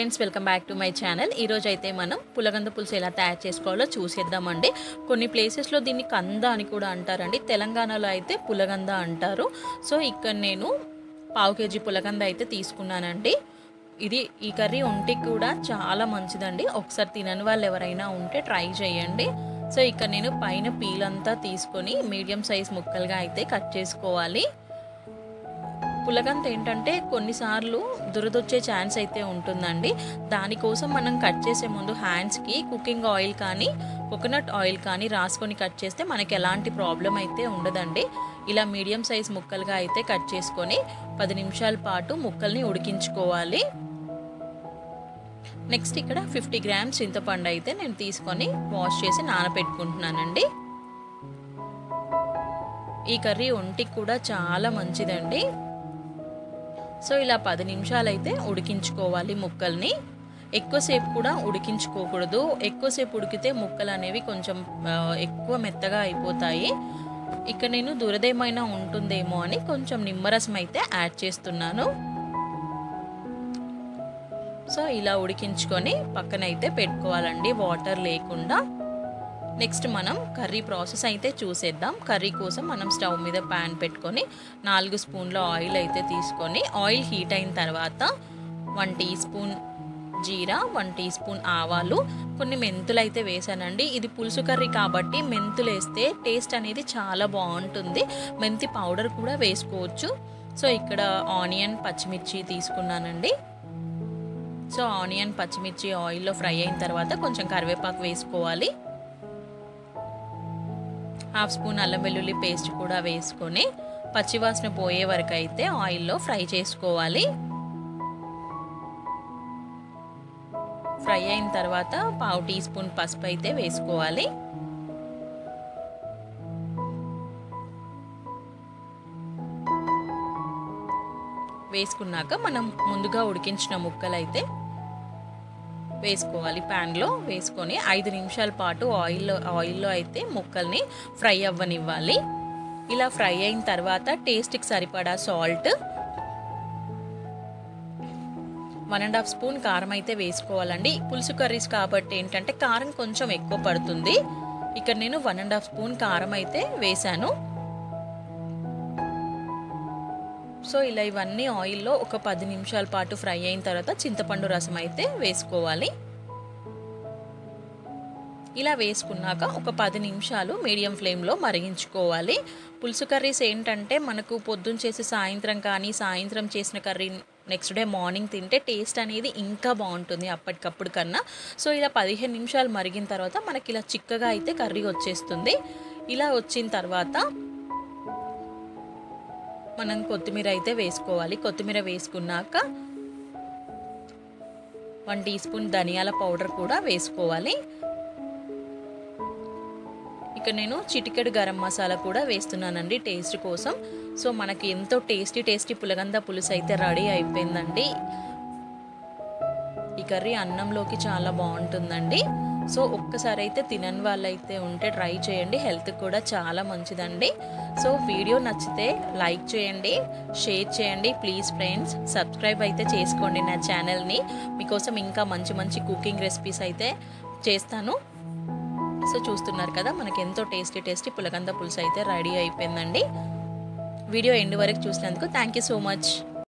Friends, welcome back to my channel. ఈరోజు అయితే మనం పులగంద పులుసు ఎలా తయారు చేసుకోవాలో చూసేద్దామండి. కొన్ని ప్లేసెస్లో దీన్ని కంద అని కూడా అంటారండి. తెలంగాణలో అయితే పులగంద అంటారు. సో ఇక్కడ నేను 1/2 kg పులగంద అయితే తీసుకున్నానండి. ఈ కర్రీ ఒంటికి కూడా చాలా మంచిదండి. ఒకసారి తినని వాళ్ళు ఎవరైనా ఉంటే ట్రై చేయండి. సో ఇక్కడ నేను పైన పీల్ అంతా తీసుకొని మీడియం సైజ్ ముక్కలుగా అయితే కట్ చేసుకోవాలి. పులగంత ఏంటంటే కొన్నిసార్లు దురదొచ్చే ఛాన్స్ అయితే ఉంటుందండి. దానికోసం మనం కట్ చేసే ముందు హ్యాండ్స్కి కుకింగ్ ఆయిల్ కానీ కోకోనట్ ఆయిల్ కానీ రాసుకొని కట్ చేస్తే మనకి ఎలాంటి ప్రాబ్లం అయితే ఉండదండి. ఇలా మీడియం సైజ్ ముక్కలుగా అయితే కట్ చేసుకొని 10 నిమిషాల పాటు ముక్కల్ని ఉడికించుకోవాలి. నెక్స్ట్ ఇక్కడ 50 గ్రామ్స్ చింతపండు అయితే నేను తీసుకొని వాష్ చేసి నానబెట్టుకుంటున్నానండి. ఈ కర్రీ ఒంటికి కూడా చాలా మంచిదండి. సో ఇలా 10 నిమిషాలు అయితే ఉడికించుకోవాలి ముక్కల్ని. ఎక్కువసేపు కూడా ఉడికించుకోకూడదు. ఎక్కువసేపు ఉడికితే ముక్కలు అనేవి కొంచెం ఎక్కువ మెత్తగా అయిపోతాయి. ఇక్కడ నేను దురదేమైనా ఉంటుందేమో అని కొంచెం నిమ్మరసం అయితే యాడ్ చేస్తున్నాను. సో ఇలా ఉడికించుకొని పక్కన అయితే పెట్టుకోవాలండి, వాటర్ లేకుండా. నెక్స్ట్ మనం కర్రీ ప్రాసెస్ అయితే చూసేద్దాం. కర్రీ కోసం మనం స్టవ్ మీద ప్యాన్ పెట్టుకొని 4 స్పూన్ల ఆయిల్ అయితే తీసుకొని ఆయిల్ హీట్ అయిన తర్వాత 1 టీ స్పూన్ జీరా, 1 టీ స్పూన్ ఆవాలు, కొన్ని మెంతులు అయితే వేసానండి. ఇది పులుసు కర్రీ కాబట్టి మెంతులు వేస్తే టేస్ట్ అనేది చాలా బాగుంటుంది. మెంతి పౌడర్ కూడా వేసుకోవచ్చు. సో ఇక్కడ ఆనియన్, పచ్చిమిర్చి తీసుకున్నానండి. సో ఆనియన్, పచ్చిమిర్చి ఆయిల్లో ఫ్రై అయిన తర్వాత కొంచెం కరివేపాకు వేసుకోవాలి. 1/2 స్పూన్ అల్లం వెల్లుల్లి పేస్ట్ కూడా వేసుకొని పచ్చివాసన పోయే వరకు అయితే ఆయిల్లో ఫ్రై చేసుకోవాలి. ఫ్రై అయిన తర్వాత 1/2 టీ స్పూన్ పసుపు అయితే వేసుకోవాలి. వేసుకున్నాక మనం ముందుగా ఉడికించిన ముక్కలు అయితే వేసుకోవాలి. ప్యాన్లో వేసుకొని 5 నిమిషాల పాటు ఆయిల్లో అయితే ముక్కల్ని ఫ్రై అవ్వనివ్వాలి. ఇలా ఫ్రై అయిన తర్వాత టేస్ట్కి సరిపడా సాల్ట్, 1.5 స్పూన్ కారం అయితే వేసుకోవాలండి. పులుసు కర్రీస్ కాబట్టి ఏంటంటే కారం కొంచెం ఎక్కువ పడుతుంది. ఇక్కడ నేను 1.5 స్పూన్ కారం అయితే వేసాను. సో ఇలా ఇవన్నీ ఆయిల్లో ఒక 10 నిమిషాల పాటు ఫ్రై అయిన తర్వాత చింతపండు రసం అయితే వేసుకోవాలి. ఇలా వేసుకున్నాక ఒక 10 నిమిషాలు మీడియం ఫ్లేమ్లో మరిగించుకోవాలి. పులుసు కర్రీస్ ఏంటంటే మనకు పొద్దున్న చేసి సాయంత్రం చేసిన కర్రీ నెక్స్ట్ డే మార్నింగ్ తింటే టేస్ట్ అనేది ఇంకా బాగుంటుంది అప్పటికప్పుడు కన్నా. సో ఇలా 15 నిమిషాలు మరిగిన తర్వాత మనకి ఇలా చిక్కగా అయితే కర్రీ వచ్చేస్తుంది. ఇలా వచ్చిన తర్వాత మనం కొత్తిమీర అయితే వేసుకోవాలి. కొత్తిమీర వేసుకున్నాక 1 టీ స్పూన్ ధనియాల పౌడర్ కూడా వేసుకోవాలి. ఇక్కడ నేను చిటికెడు గరం మసాలా కూడా వేస్తున్నానండి టేస్ట్ కోసం. సో మనకి ఎంతో టేస్టీ పులగంద పులుసు అయితే రెడీ అయిపోయిందండి. ఈ కర్రీ అన్నంలోకి చాలా బాగుంటుందండి. సో ఒక్కసారి అయితే తినని వాళ్ళైతే ఉంటే ట్రై చేయండి, హెల్త్ కూడా చాలా మంచిదండి. సో వీడియో నచ్చితే లైక్ చేయండి, షేర్ చేయండి. ప్లీజ్ ఫ్రెండ్స్, సబ్స్క్రైబ్ అయితే చేసుకోండి నా ఛానల్ని. మీకోసం ఇంకా మంచి కుకింగ్ రెసిపీస్ అయితే చేస్తాను. సో చూస్తున్నారు కదా, మనకి ఎంతో టేస్టీ పులగంద పులుసు అయితే రెడీ అయిపోయిందండి. వీడియో ఎండ్ వరకు చూసినందుకు థ్యాంక్ యూ సో మచ్.